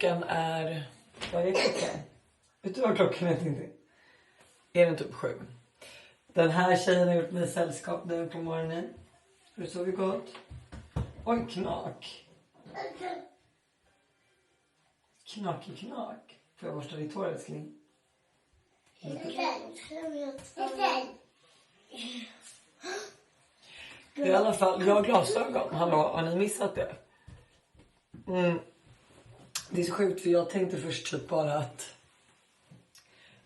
klockan är... Vad är klockan? Vet du vad klockan är, inte? Är den typ 7? Den här tjejen har gjort mig sällskap nu på morgonen. Har du sovit gott? Oj, knak. Knak. Får jag borsta ditt hår, älskling? I alla fall, jag har glasögon. Hallå, har ni missat det? Det är så sjukt, för jag tänkte först typ bara att...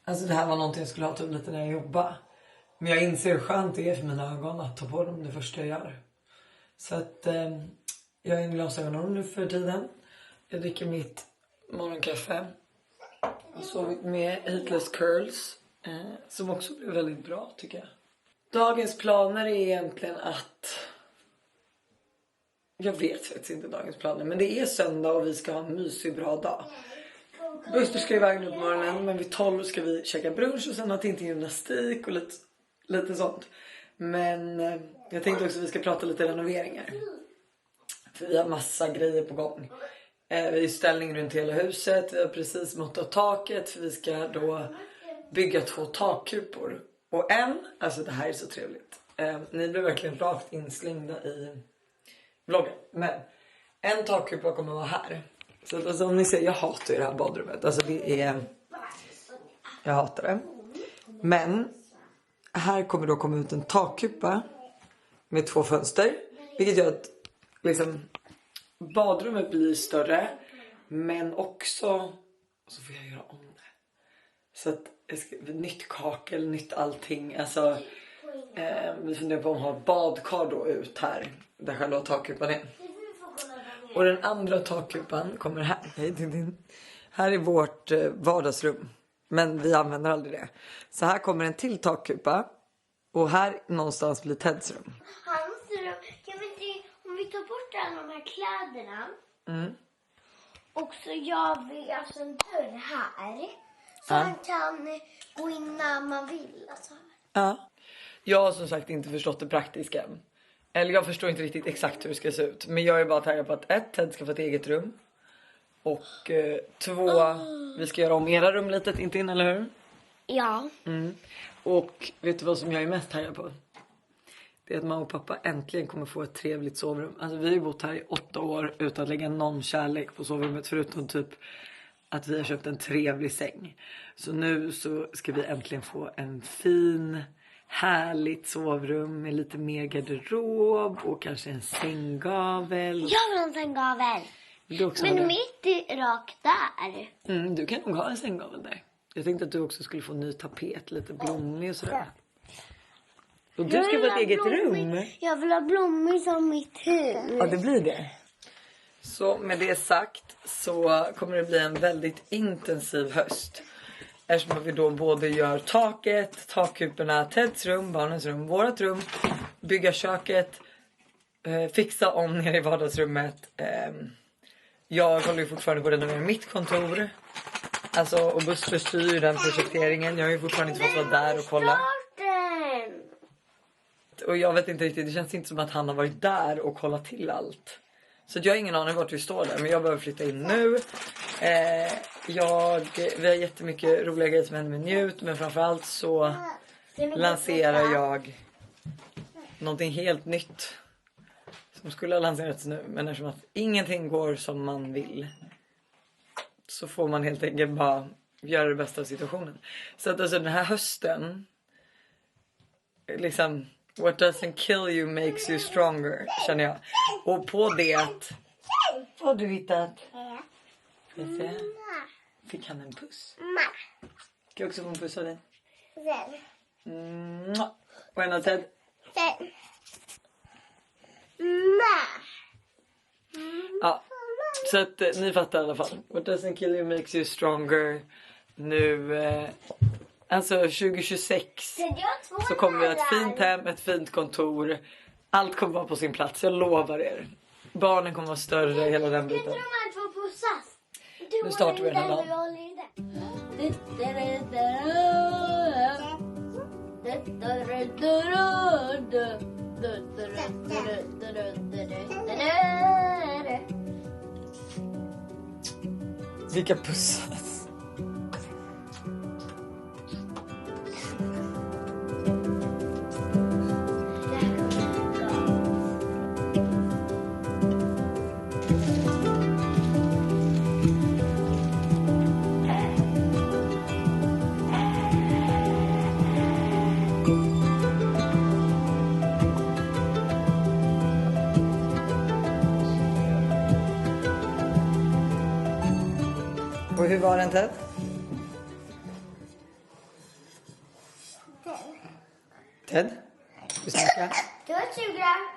Alltså det här var någonting jag skulle ha typ lite när jag jobbar. Men jag inser hur skönt det är för mina ögon att ta på dem det första jag gör. Så att jag är en glasögon nu för tiden. Jag dricker mitt morgonkaffe. Jag har sovit med Heatless Curls. Som också blir väldigt bra, tycker jag. Dagens planer är egentligen att... Jag vet faktiskt inte dagens planer. Men det är söndag och vi ska ha en mysig bra dag. Buster ska iväg nu på morgonen. Men vid 12 ska vi käka brunch och sen ha Tintin gymnastik och lite sånt. Men jag tänkte också att vi ska prata lite renoveringar. För vi har massa grejer på gång. Vi är ställning runt hela huset. Vi har precis måttat taket. För vi ska då bygga 2 takkupor. Och alltså det här är så trevligt. Ni blir verkligen rakt inslängda i vloggen. Men en takkupa kommer vara här. Så alltså, om ni ser, jag hatar ju det här badrummet. Alltså det är... Jag hatar det. Men här kommer då komma ut en takkupa med 2 fönster. Vilket gör att liksom, badrummet blir större. Men också... Så får jag göra om det. Så att nytt kakel, nytt allting. Alltså, vi funderar på att ha ett badkar då ut här. Där själva takkupan är. Och den andra takkupan kommer här. Här är vårt vardagsrum. Men vi använder aldrig det. Så här kommer en till takkupa. Och här någonstans blir Teds rum. Hans rum. Kan vi inte, om vi tar bort alla de här kläderna. Och så gör vi alltså en dörr här. Så han kan gå in när man vill. Alltså. Ja. Jag har som sagt inte förstått det praktiska. Eller jag förstår inte riktigt exakt hur det ska se ut. Men jag är bara taggad på att Ted ska få ett eget rum. Och 2, vi ska göra om era rum lite, inte in, eller hur? Ja. Och vet du vad som jag är mest taggad på? Det är att mamma och pappa äntligen kommer få ett trevligt sovrum. Alltså vi har ju bott här i 8 år utan att lägga någon kärlek på sovrummet. Förutom typ att vi har köpt en trevlig säng. Så nu så ska vi äntligen få en fin... härligt sovrum med lite mer garderob och kanske en sänggavel. Jag vill ha en sänggavel. Men mitt är rakt där. Du kan nog ha en sänggavel där. Jag tänkte att du också skulle få ny tapet, lite blommig och sådär. Och du ska få ett eget rum. Jag vill ha blommor som mitt hus. Ja, det blir det. Så med det sagt så kommer det bli en väldigt intensiv höst. Eftersom vi då både gör taket, takkuporna, Teds rum, barnens rum, vårat rum, bygga köket, fixa om ner i vardagsrummet. Jag håller ju fortfarande på att renovera mitt kontor. Alltså, och Buster styr den projekteringen. Jag har ju fortfarande inte fått vara där och kolla. Och jag vet inte riktigt, det känns inte som att han har varit där och kollat till allt. Så jag har ingen aning vart vi står där. Men jag behöver flytta in nu. Vi har jättemycket roliga grejer som händer med Njut. Men framförallt så lanserar jag någonting helt nytt. Som skulle ha lanserats nu. Men eftersom att ingenting går som man vill. Så får man helt enkelt bara göra det bästa av situationen. Så att alltså den här hösten. Liksom. What doesn't kill you makes you stronger, känner jag. Och på det... Vad har du hittat? Fick han en puss? Ska jag också få en puss av dig? Och en av Ted? Ja, så att ni fattar i alla fall. What doesn't kill you makes you stronger. Nu... Alltså 2026 så kommer vi ha ett fint hem, ett fint kontor. Allt kommer vara på sin plats, jag lovar er. Barnen kommer vara större, hela den biten. Nu startar vi den här dagen. Vilka pussas? Och hur var den, Ted? Ted? Du snackar? Det var 20 gram.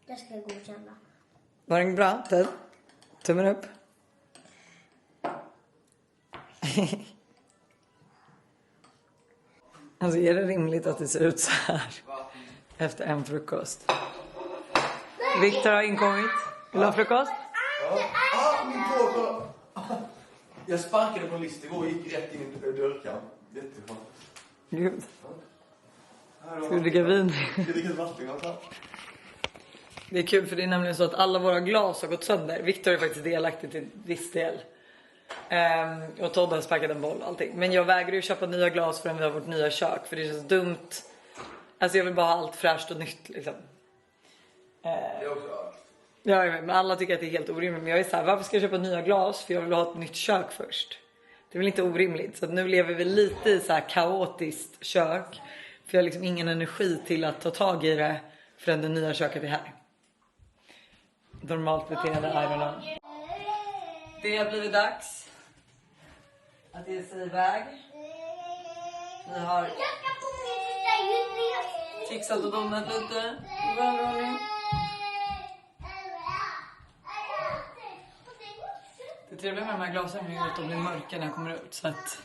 Jag ska godkänna. Var den bra, Ted? Tummen upp. Alltså, är det rimligt att det ser ut så här efter en frukost? Victor har inkommit. Vill du ha frukost? Min tå, kolla. Jag sparkade på en list igår och gick rätt in i dörrkan. Jätteskönt. Gud. Ska du dricka vin? Jag dricker vatten alltså. Det är kul för det är nämligen så att alla våra glas har gått sönder. Victor är faktiskt delaktig till viss del. Och Todd har sparkat en boll och allting. Men jag vägrar ju köpa nya glas förrän vi har vårt nya kök. För det är så dumt. Alltså jag vill bara ha allt fräscht och nytt liksom. Det är också. Ja, men alla tycker att det är helt orimligt. Men jag är så här, varför ska jag köpa nya glas? För jag vill ha ett nytt kök först. Det är väl inte orimligt. Så att nu lever vi lite i så här kaotiskt kök. För jag har liksom ingen energi till att ta tag i det förrän det nya köket är här. Normalt beteende, I don't know. Det har blivit dags att ge sig iväg. Vi har fixat och donat lite. Det trevliga med de här glasen är att de blir mörka när jag kommer ut. Så att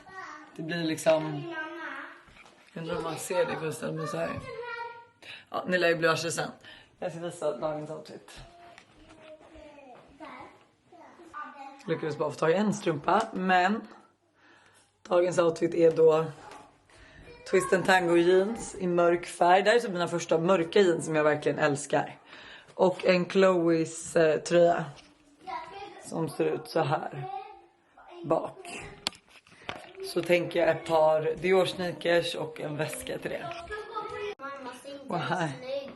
det blir liksom... Jag undrar om man ser det först men så här. Ja, ni lär ju bli varse sen. Jag ska visa dagens outfit. Lyckades bara få tag i en strumpa. Men dagens outfit är då Twist and Tango jeans i mörk färg. Det här är så mina första mörka jeans som jag verkligen älskar. Och en Chloes tröja. Som ser ut så här. Bak. Så tänker jag ett par Dior sneakers och en väska till det. Mamma ser inte Och här. snygg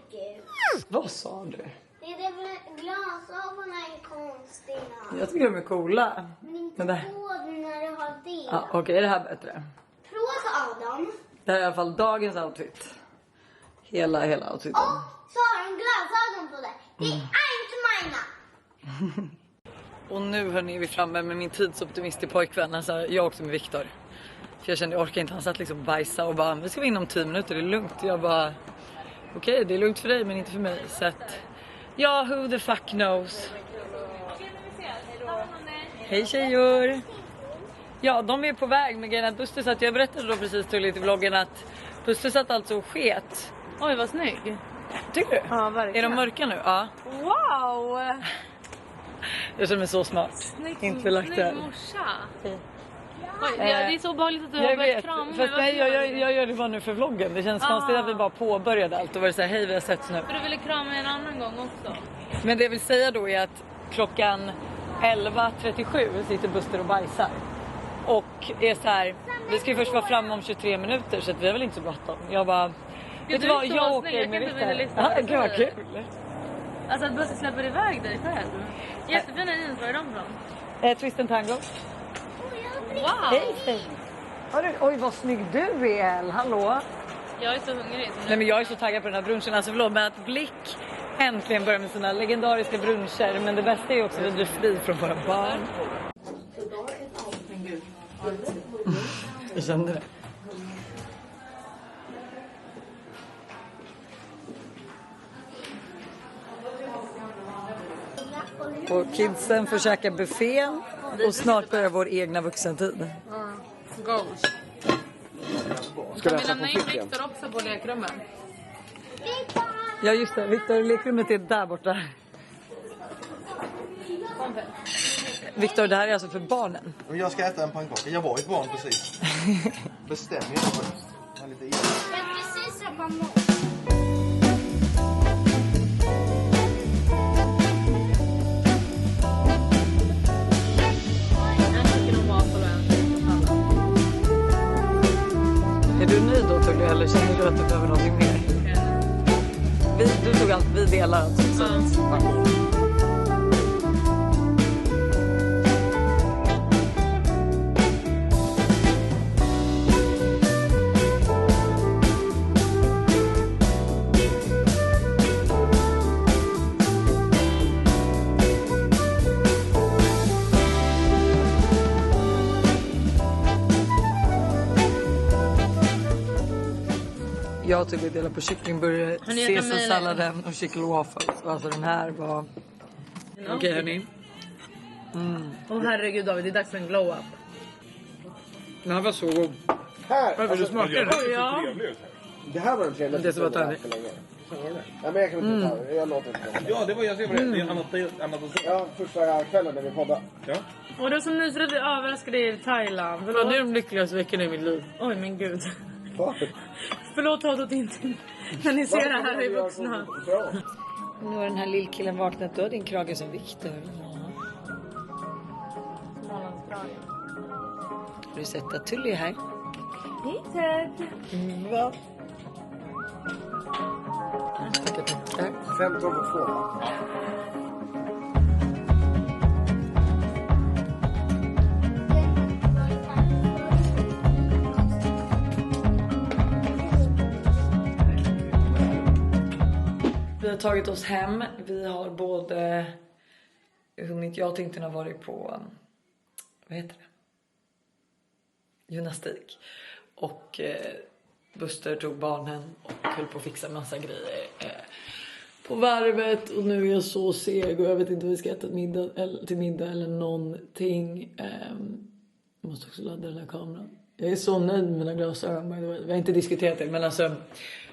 ut. Vad sa du? Det är det med glasögonen är konstiga. Jag tycker de är coola. Men inte Men det... på när du har det. Ja, okej, är det här bättre? Prova Adam. Det här är i alla fall dagens outfit. Hela outfiten. Och så har de glasögon på dig. Det är inte mina. Och nu hörni är vi framme med min tidsoptimist till pojkvän. Alltså jag också med Victor. För jag kände jag orkar inte. Han satt liksom bajsa och bara, vi ska vara in om 10 minuter, det är lugnt. Jag bara, okej, det är lugnt för dig men inte för mig. Så att, ja, who the fuck knows. Hej tjejor. Ja, de är på väg med grejen att Buster satt. Jag berättade då precis till lite i vloggen att Buster satt alltså och sket. Oj, vad snygg. Tycker du? Ja, verkligen. Är de mörka nu? Ja. Wow! Jag känner mig så smart. Snygg, Inte för lagt där. snygg morsa. Hej. Oj, det är så obehagligt att du har Jag börjat vet, krama. fast nej, jag gör det bara nu för vloggen. Det känns konstigt att vi bara påbörjade allt och var det så här, hej vi har setts nu. För du ville krama mig en annan gång också. Men det jag vill säga då är att klockan 11:37 sitter Buster och bajsar. Och är så här, vi ska ju först vara framme om 23 minuter så att vi har väl inte så bråttom. Jag bara, vet du vad, jag åker med Victor. Ja, gud vad kul. Alltså att Buster släpper iväg dig själv. Jättefina jeans, var är de från? Twist and Tango. Wow! Hej. Oj vad snygg du är, hallå. Jag är så hungrig. Nej men jag är så taggad på den här brunchen. Alltså förlåt men att Blick äntligen börjar med sina legendariska bruncher. Men det bästa är också att vi blir fri från våra barn. Jag kände det. Och kidsen får käka buffén. Och snart börjar vår egna vuxentid. Goals. Ska vi lämna in Victor också på lekrummet? Ja just det, Victor, lekrummet är där borta. Victor, det här är alltså för barnen. Jag ska äta en pannkaka. Jag var ett barn precis. Bestäm er för det. Jag är lite illa. Jag är precis som mamma. du nöjd då Tully eller känner du att du behöver någonting mer? Du tog allt, vi delar alltså. Jag typ delar på kycklingburgare, caesarsalladen och kycklingwaffles. Alltså den här var... Okej hörni. Åh herregud David, det är dags för en glow up. Den här var så god. Här! Varför du smakar? Ja. Det här var den trevligaste Det som var stunden tärning. för länge. Ja, men jag kan inte ta det. Jag låter inte det. Ja, det var jag ser på det. Det är annat och så. Ja, första kvällen när vi poddade. Ja. Och det var så mysigt att vi överraskade er i Thailand. Det är de lyckligaste veckorna i mitt liv. Oj men gud. Varför? Förlåt Todd och Tintin. När ni ser det här är vuxna. Nu har den här lillkillen vaknat. Du har din krage som Victor. Har du sett att Tully är här? Hej Va? Tackar. 15 på 2. Vi har tagit oss hem. Vi har både hunnit, jag och Tintin har varit på, vad heter det? Gymnastik. Och Buster tog barnen och höll på att fixa massa grejer på varvet. Och nu är jag så seg och jag vet inte om vi ska äta till middag eller någonting. Jag måste också ladda den här kameran. Jag är så nöjd med mina glasögon. Vi har inte diskuterat det, men alltså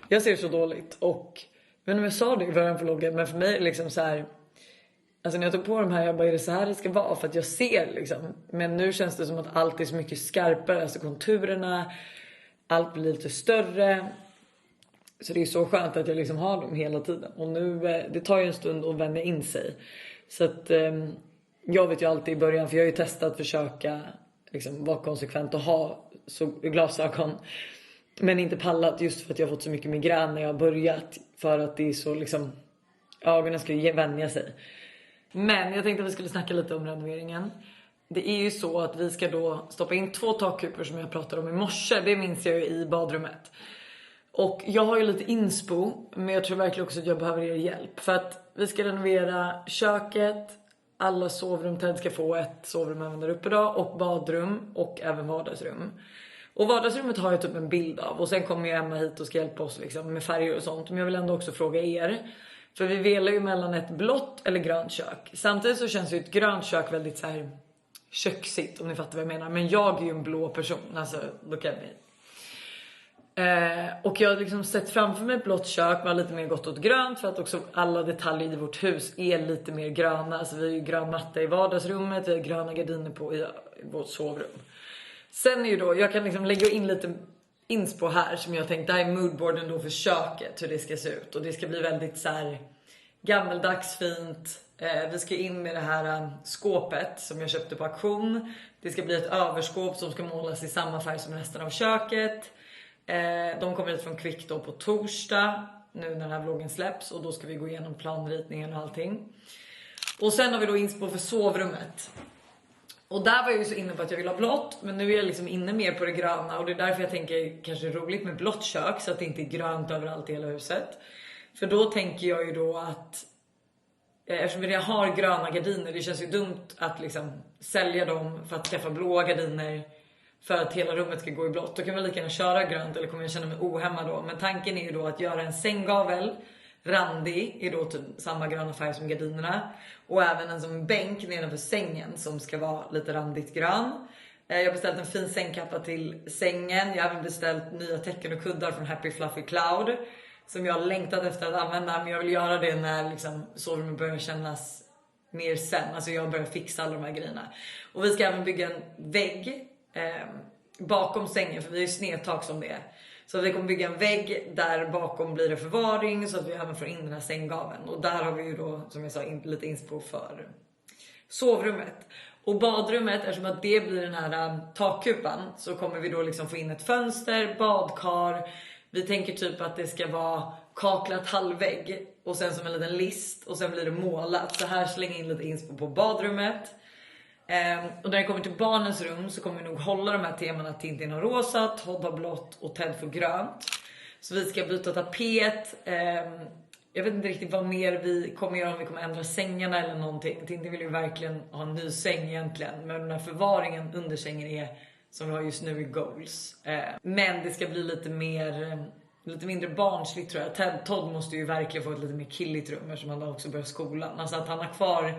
jag ser så dåligt. Och men om jag sa det i början för loggen, men för mig är det liksom så här. Alltså när jag tog på de här, jag bara, är det så här det ska vara? För att jag ser liksom. Men nu känns det som att allt är så mycket skarpare. Alltså konturerna, allt blir lite större. Så det är så skönt att jag liksom har dem hela tiden. Och nu, det tar ju en stund att vänja in sig. Så att jag vet ju alltid i början, för jag har ju testat att försöka liksom vara konsekvent och ha så glasögon. Men inte pallat just för att jag har fått så mycket migrän när jag har börjat. För att det är så liksom, ögonen ska ju vänja sig. Men jag tänkte att vi skulle snacka lite om renoveringen. Det är ju så att vi ska då stoppa in 2 takkupor som jag pratade om i morse. Det minns jag ju i badrummet. Och jag har ju lite inspo, men jag tror verkligen också att jag behöver er hjälp. För att vi ska renovera köket, alla sovrumträd ska få ett sovrum även där uppe då. Och badrum och även vardagsrum. Och vardagsrummet har jag typ en bild av. Och sen kommer ju Emma hit och ska hjälpa oss liksom med färger och sånt. Men jag vill ändå också fråga er. För vi velar ju mellan ett blått eller grönt kök. Samtidigt så känns ju ett grönt kök väldigt så här köksigt, om ni fattar vad jag menar. Men jag är ju en blå person, alltså look at me. Och jag har liksom sett framför mig ett blått kök, var lite mer gått åt grönt. För att också alla detaljer i vårt hus är lite mer gröna. Alltså vi har ju grön matta i vardagsrummet, vi har gröna gardiner på i vårt sovrum. Sen är ju då, jag kan liksom lägga in lite inspo här som jag tänkte, det här är moodboarden då för köket, hur det ska se ut. Och det ska bli väldigt så här gammeldags fint. Vi ska in med det här skåpet som jag köpte på auktion. Det ska bli ett överskåp som ska målas i samma färg som resten av köket. De kommer hit från Quick då på torsdag, nu när den här vloggen släpps. Och då ska vi gå igenom planritningen och allting. Och sen har vi då inspo för sovrummet. Och där var jag ju så inne på att jag vill ha blått. Men nu är jag liksom inne mer på det gröna. Och det är därför jag tänker kanske roligt med blått kök. Så att det inte är grönt överallt i hela huset. För då tänker jag ju då att eftersom vi redan har gröna gardiner, det känns ju dumt att liksom sälja dem för att skaffa blåa gardiner för att hela rummet ska gå i blått. Då kan man lika gärna köra grönt, eller kommer jag känna mig ohemma då. Men tanken är ju då att göra en sänggavel randig i då typ samma gröna färg som gardinerna. Och även en som bänk nedanför sängen som ska vara lite randigt grön. Jag har beställt en fin sängkappa till sängen. Jag har även beställt nya täcken och kuddar från Happy Fluffy Cloud. Som jag har längtat efter att använda. Men jag vill göra det när liksom sovrummet börjar kännas mer sen. Alltså jag börjar fixa alla de här grejerna. Och vi ska även bygga en vägg bakom sängen. För vi är ju snedtak som det är. Så vi kommer bygga en vägg där bakom blir det förvaring. Så att vi även får in den här sänggaveln. Och där har vi ju då, som jag sa, lite inspo för sovrummet. Och badrummet, eftersom att det blir den här takkupan, så kommer vi då liksom få in ett fönster, badkar. Vi tänker typ att det ska vara kaklat halvvägg och sen som en liten list och sen blir det målat. Så här slänger in lite inspo på badrummet. Och när det kommer till barnens rum så kommer vi nog hålla de här temana. Tintin har rosa, Todd har blått och Ted får grönt. Så vi ska byta tapet. Jag vet inte riktigt vad mer vi kommer göra, om vi kommer ändra sängarna eller någonting. Tintin vill ju verkligen ha en ny säng egentligen. Men den här förvaringen under sängen är som vi har just nu i goals. Men det ska bli lite mindre barnsligt tror jag. Todd måste ju verkligen få ett lite mer killigt rum eftersom han också börjar skolan. Alltså att han har kvar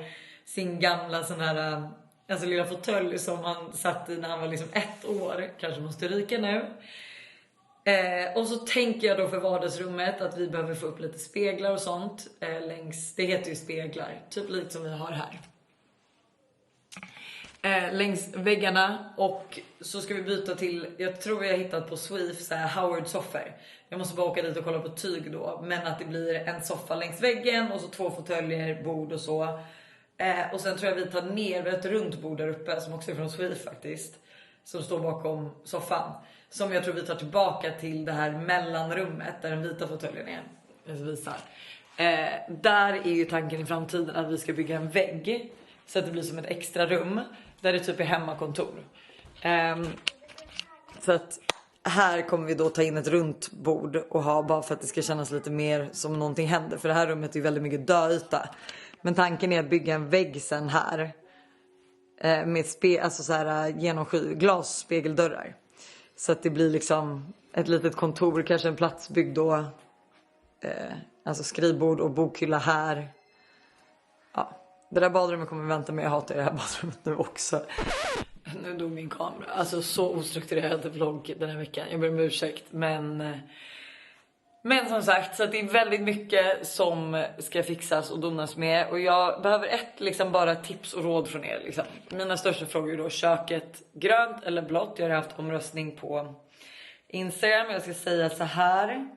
sin gamla sån här alltså lilla fåtölj som han satt i när han var liksom 1 år. Kanske måste ryka nu. Och så tänker jag då för vardagsrummet att vi behöver få upp lite speglar och sånt längs, det heter ju speglar, typ lite som vi har här. Längs väggarna, och så ska vi byta till, jag tror jag har hittat på Swift så här Howard soffor. Jag måste bara åka dit och kolla på tyg då, men att det blir en soffa längs väggen och så 2 fåtöljer, bord och så. Och sen tror jag vi tar ner ett runt bord där uppe som också är från Swift faktiskt, som står bakom soffan, som jag tror vi tar tillbaka till det här mellanrummet där den vita fåtöljen är. Jag visar. Där är ju tanken i framtiden att vi ska bygga en vägg så att det blir som ett extra rum där det typ är hemmakontor. Så att här kommer vi då ta in ett runt bord och ha, bara för att det ska kännas lite mer som någonting händer. För det här rummet är väldigt mycket döyta. Men tanken är att bygga en vägg sen här med alltså så här glasspegeldörrar. Så att det blir liksom ett litet kontor, kanske en platsbyggd då. Alltså skrivbord och bokhylla här. Ja, det där badrummet kommer vi vänta med. Jag hatar det här badrummet nu också. Nu dog min kamera. Alltså så ostrukturerad vlogg den här veckan. Jag ber om ursäkt. Men som sagt, så att det är väldigt mycket som ska fixas och donas med. Och jag behöver liksom bara tips och råd från er. Liksom. Mina största frågor är då köket grönt eller blått. Jag har haft omröstning på Instagram. Jag ska säga så här.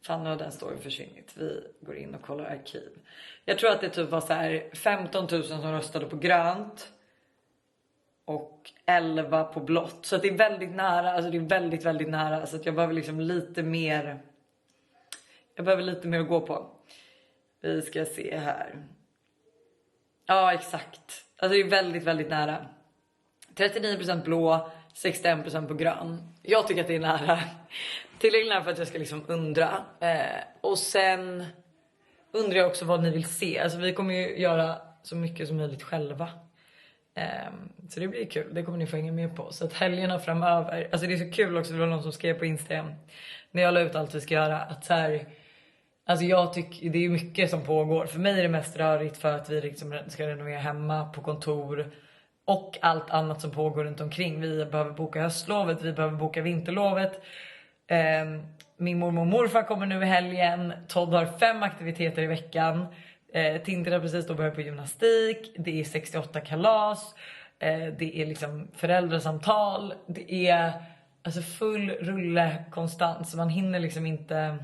Fan, nu har den storyn försvunnit. Vi går in och kollar arkiv. Jag tror att det typ var så här 15 000 som röstade på grönt. Och 11 på blått. Så att det är väldigt nära. Alltså det är väldigt, väldigt nära. Så att jag behöver liksom lite mer. Jag behöver lite mer att gå på. Vi ska se här. Ja, exakt. Alltså det är väldigt, väldigt nära. 39% blå. 61% på grön. Jag tycker att det är nära. Tillräckligt nära för att jag ska liksom undra. Och sen undrar jag också vad ni vill se. Alltså vi kommer ju göra så mycket som möjligt själva. Så det blir kul, det kommer ni få hänga med på. Så att helgerna framöver, alltså det är så kul också. Det var någon som skrev på Instagram när jag la ut allt vi ska göra, att så här, alltså jag tycker det är mycket som pågår. För mig är det mest rörigt för att vi liksom ska renovera hemma på kontor och allt annat som pågår runt omkring. Vi behöver boka höstlovet, vi behöver boka vinterlovet. Min mormor och morfar kommer nu i helgen. Todd har 5 aktiviteter i veckan. Tintin har precis då börjat på gymnastik. Det är 68 kalas. Det är liksom föräldrasamtal. Det är alltså full rulle konstant. Så man hinner liksom inte.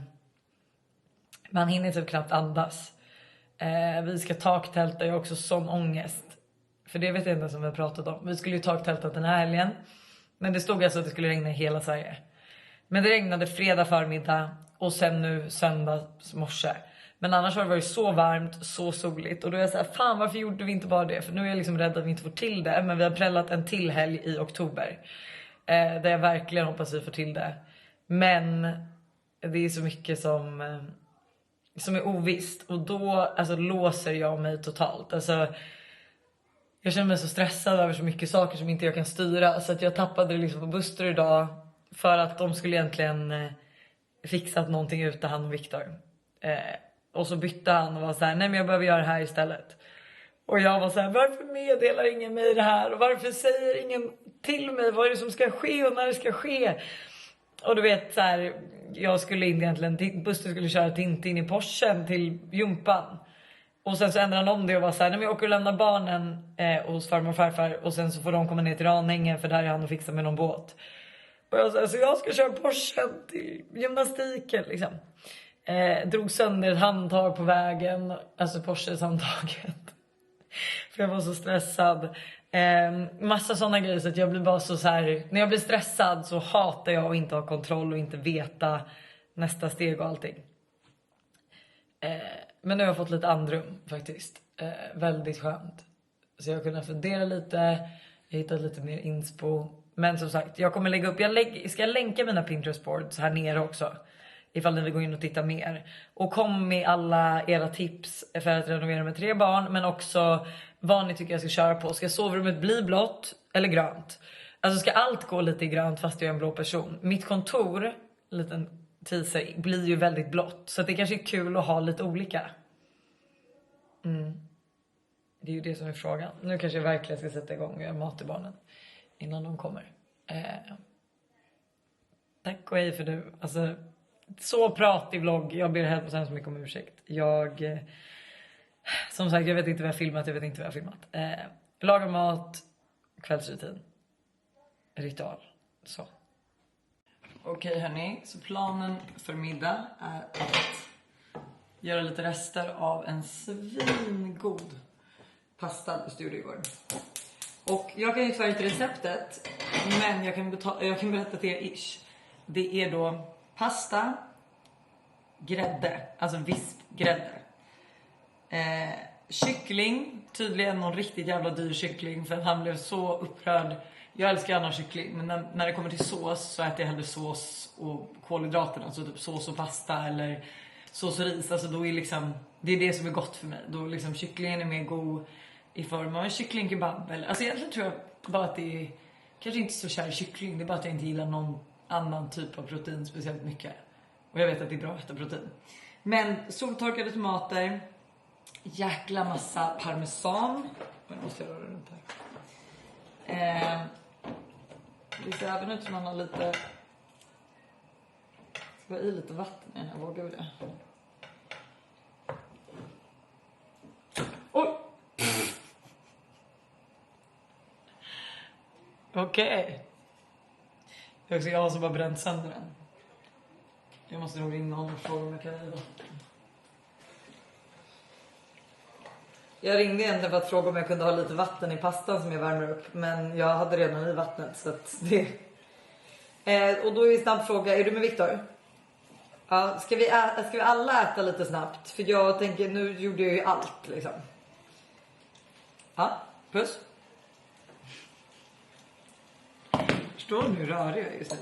Man hinner typ knappt andas. Vi ska taktälta. Jag har också sån ångest. För det vet jag inte som vi har pratat om. Vi skulle ju taktälta den här helgen. Men det stod alltså att det skulle regna i hela Sverige. Men det regnade fredag förmiddag. Och sen nu söndag morse. Men annars har det varit så varmt, så soligt. Och då är jag så här, fan varför gjorde vi inte bara det? För nu är jag liksom rädd att vi inte får till det. Men vi har prällat en till helg i oktober. Där jag verkligen hoppas vi får till det. Men det är så mycket som är ovisst. Och då alltså, låser jag mig totalt. Alltså, jag känner mig så stressad över så mycket saker som inte jag kan styra. Så att jag tappade det liksom på Buster idag. För att de skulle egentligen fixat någonting ute, han och Viktor. Och så bytte han och var så här, nej men jag behöver göra det här istället. Och jag var så här, varför meddelar ingen mig det här? Och varför säger ingen till mig vad är det som ska ske och när det ska ske? Och du vet så här, jag skulle egentligen, Buster skulle köra Tintin i Porschen till Jumpan. Och sen så ändrade han om det och var så här, nej men jag åker och lämnar barnen hos farmor och farfar. Och sen så får de komma ner till Ranängen för där är han och fixa med någon båt. Och jag sa, så jag ska köra Porschen till gymnastiken liksom. Drog sönder ett handtag på vägen. Alltså Porsches handtaget. För jag var så stressad. Massa sådana grejer så att jag blir bara så här. När jag blir stressad så hatar jag att inte ha kontroll och inte veta nästa steg och allting. Men nu har jag fått lite andrum faktiskt. Väldigt skönt. Så jag har kunnat fundera lite. Jag har hittat lite mer inspo. Men som sagt, jag kommer lägga upp. Jag ska länka mina Pinterest boards här nere också. Ifall ni vill gå in och titta mer. Och kom med alla era tips för att renovera med 3 barn. Men också vad ni tycker jag ska köra på. Ska sovrummet bli blått eller grönt? Alltså ska allt gå lite i grönt fast jag är en blå person? Mitt kontor, liten teaser, blir ju väldigt blått. Så det kanske är kul att ha lite olika. Det är ju det som är frågan. Nu kanske jag verkligen ska sätta igång och göra mat till barnen. Innan de kommer. Tack och hej för nu. Alltså, så pratig vlogg. Jag ber helt så mycket om ursäkt. Som sagt, jag vet inte vad jag filmat. Laga mat. Kvällsrutin. Ritual. Så. Okej hörni. Så planen för middag är att göra lite rester av en svingod pasta på Studiogård. Och jag kan ju tyvärr inte receptet. Men jag kan berätta till er ish. Det är då pasta, grädde, alltså vispgrädde, kyckling, tydligen någon riktigt jävla dyr kyckling för han blev så upprörd. Jag älskar annars kyckling, men när det kommer till sås så äter jag hellre sås och kolhydraterna, alltså typ sås och pasta eller sås och ris. Alltså då är liksom, det är det som är gott för mig. Då liksom kycklingen är mer god i form av en kycklingkebab eller, alltså egentligen tror jag bara att det är kanske inte så kär kyckling, det är bara att jag inte gillar någon annan typ av protein speciellt mycket. Och jag vet att det är bra att äta protein. Men soltorkade tomater, jäkla massa parmesan. Jag måste röra runt här. Det ser även ut som man har lite, ska vara i lite vatten i den här, vågar vi det? Oj! Okej. Jag har så bara bränt sönder den. Jag måste nog ringa honom och fråga om jag kan i vatten. Jag ringde egentligen för att fråga om jag kunde ha lite vatten i pastan som jag värmer upp. Men jag hade redan i vattnet så att det... och då är en snabb fråga. Är du med Viktor? Ja, ska vi alla äta lite snabbt? För jag tänker, nu gjorde jag ju allt liksom. Ja, puss. Förstår du hur rörig jag är just nu?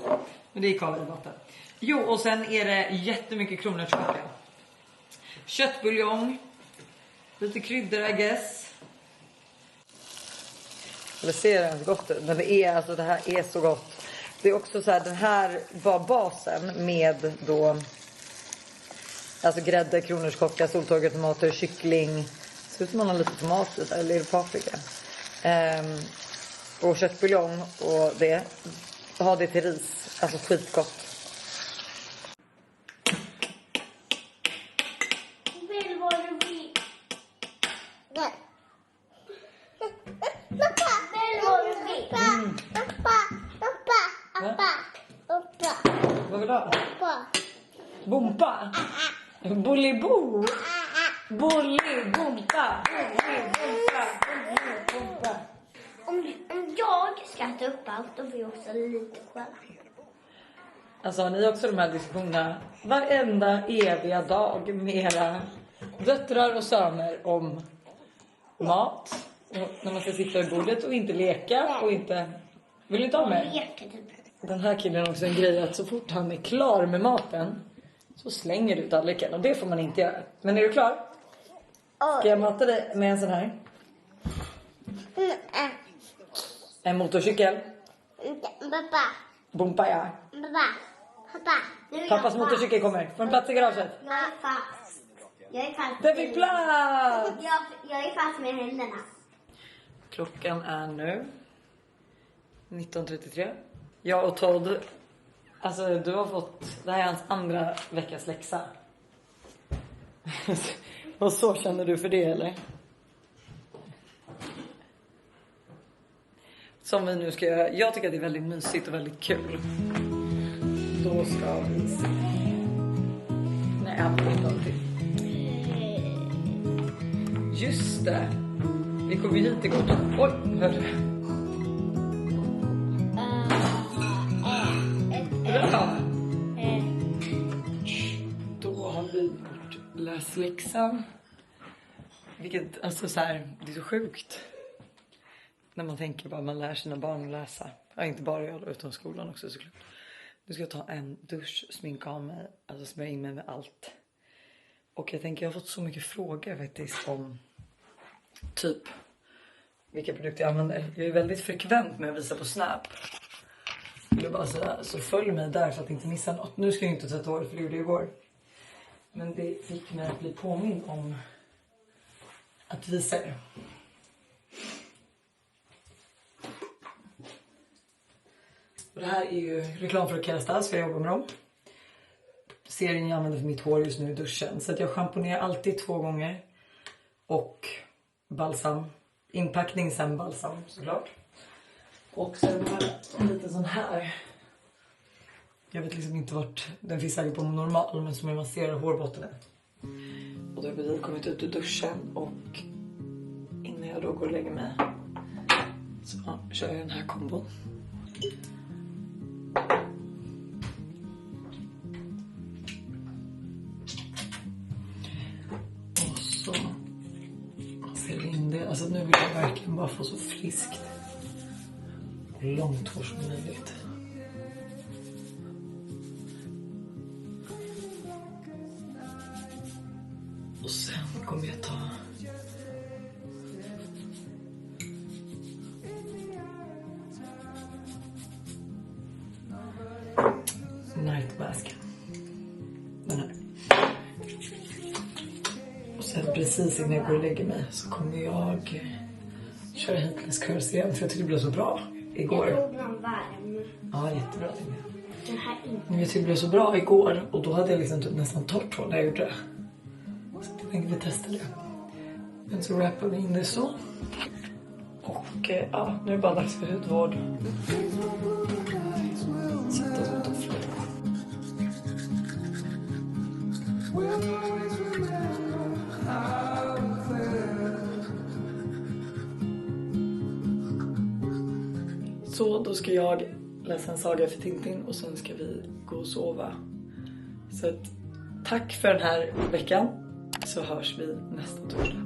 Men det är kvar i vatten. Jo, och sen är det jättemycket kronärtskocka. Köttbuljong. Lite kryddor, I guess. Det ser ens gott ut. Men det här är så gott. Det är också så här, den här var basen med då... Alltså grädde, kronärtskocka, soltorkade tomater, kyckling. Så ut som man har lite tomat i, eller är det paprika? Och köttbuljong och det. Ha det till ris. Alltså skitgott. Vill vad du vill. Vill vad du vill. Vad vill du ha? Bompa. Bollibo. Bollibompa. Om jag ska äta upp allt, då får jag också lite själv. Alltså har ni också de här diskussionerna varenda eviga dag med era döttrar och söner om mat? Och när man ska sitta vid bordet och inte leka och inte... Vill du inte ha med? Leka typ. Den här killen har också en grej att så fort han är klar med maten så slänger du tallriken. Och det får man inte göra. Men är du klar? Ska jag mata dig med en sån här? En motorcykel. Pappa. Bompa ja. Pappa. Pappas motorcykel kommer. Från plats i garaget. Jag är fast. Det fick plats! Jag är fast med händerna. Klockan är nu 19:33. Jag och Todd, alltså du har fått, det här är hans andra veckas läxa. Och så känner du för det eller? Som vi nu ska göra. Jag tycker att det är väldigt mysigt och väldigt kul. Då ska vi se. Nej, jag har inte alltid. Just det. Vi kom ju hit igår. Oj, hörde du? Bra. Då har vi gjort läsläxan. Vilket, alltså så här, det är så sjukt. När man tänker på att man lär sina barn att läsa. Ja, inte bara jag då, utan skolan också såklart. Nu ska jag ta en dusch, sminka av mig, alltså smörja in mig med allt. Och jag tänker, jag har fått så mycket frågor faktiskt om typ vilka produkter jag använder. Jag är väldigt frekvent med att visa på Snap. Jag vill bara säga, så följ mig där så att inte missa något. Nu ska jag inte tvätta håret för det gjorde jag igår. Men det fick mig att bli påmind om att visa er. Och det här är ju reklam för Kerastase, för jag jobbar med dem. Serien jag använder för mitt hår just nu i duschen. Så att jag schamponerar alltid 2 gånger. Och balsam. Inpackning sen balsam såklart. Och sen har jag en liten sån här. Jag vet liksom inte vart. Den finns säkert på normal, men som jag masserar hårbottenen. Och då har jag kommit ut ur duschen. Och innan jag då går och lägger mig så kör jag den här kombon. Och så ser vi in det. Alltså nu vill jag verkligen bara få så friskt och långt hår som möjligt. Och sen kommer jag ta night mask. Den här. Och sen precis innan jag går och lägger mig så kommer jag köra Heatless Curls igen, för jag tyckte det blev så bra igår. Jag tog någon varm. Ja, jättebra. Den här inte. Men jag tyckte det blev så bra igår och då hade jag liksom typ nästan torrt hår när jag gjorde det. Så jag tänkte vi testar det. Men så rappar vi in det så. Och ja, nu är det bara dags för hudvård. Sätta oss med tofflor. Så då ska jag läsa en saga för Tintin och sen ska vi gå och sova. Så att, tack för den här veckan, så hörs vi nästa torsdag.